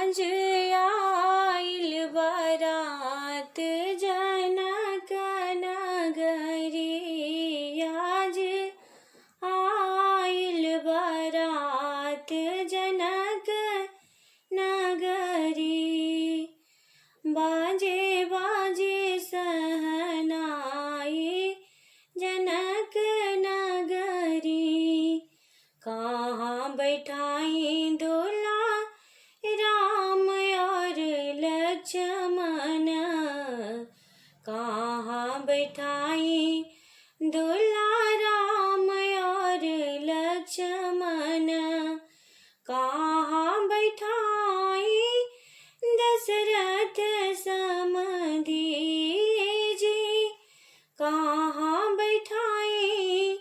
आज आइल बारात जनक नगरी, आज आइल बारात जनक नगरी। बाजे बाजे सहनाई जनक नगरी, कहाँ बैठाई दूल्हा राम और लक्ष्मण, कहाँ बैठाई दूल्हा राम और लक्ष्मण, कहाँ बैठाई दशरथ समधी जी, कहाँ बैठाई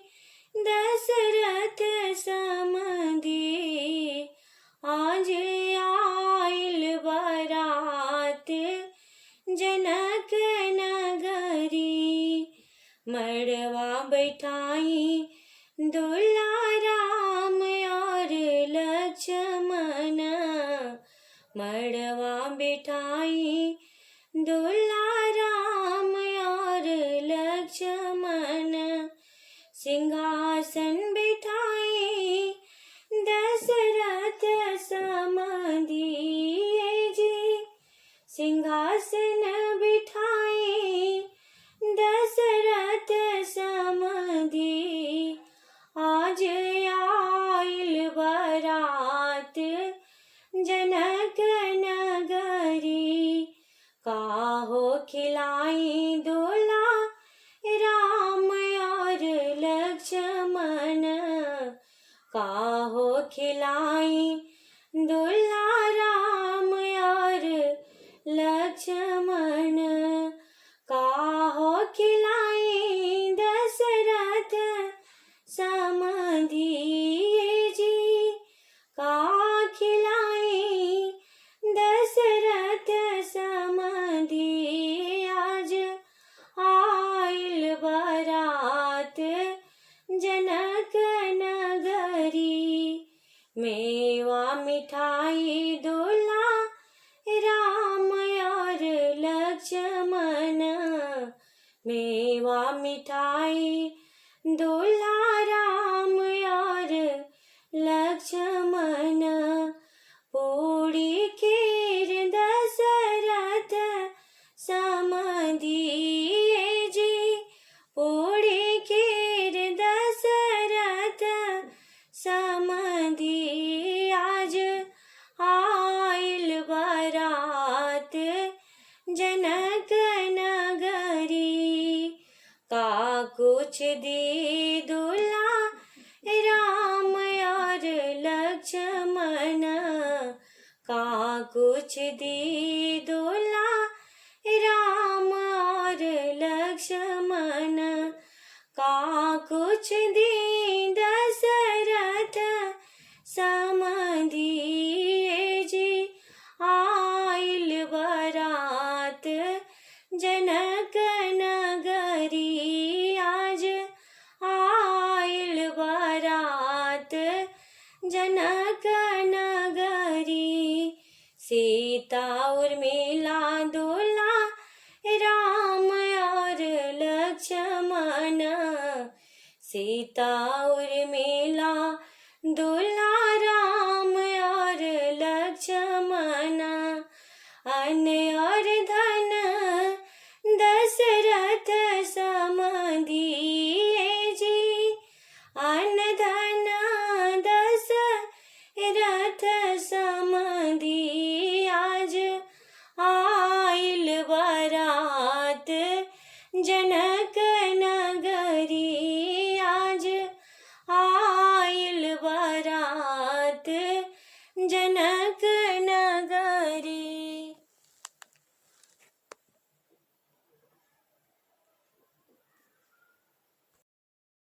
दशरथ समधी। आज आइल बारात जनक नगरी, मड़वा बैठाई दूल्हा राम और लक्ष्मण, मड़वा बैठाई दूल्हा राम और लक्ष्मण, सिंहासन बैठाई दशरथ समधी जी, सिंहासन बिठाई दशरथ समधी। आज आइल बारात जनक नगरी, काहो खिलाई दूल्हा राम और लक्ष्मण, काहो खिलाई दूल्हा राम और लक्ष्मण, काहो खिलाई दशरथ समधी जी, का खिलाई दशरथ समधी। आज आइल बारात जनक नगरी, मेवा मिठाई दूल्हा राम और लक्ष्मण, मेवा मिठाई दूल्हा राम और लक्ष्मण, पूरी खीर दशरथ समधी जी, पूरी खीर दशरथ समधी। आज आइल बारात जनक नगरी, का कुछ दी दूल्हा राम और लक्ष्मण, का कुछ दी दूल्हा राम और लक्ष्मण, का कुछ दी दशरथ समधी जी। आइल बारात जनक नगरी, आज आइल बारात जनक नगरी, सीता उर्मिला दूल्हा राम और लक्ष्मण, सीता उर्मिला दूल्हा राम और लक्ष्मण, अन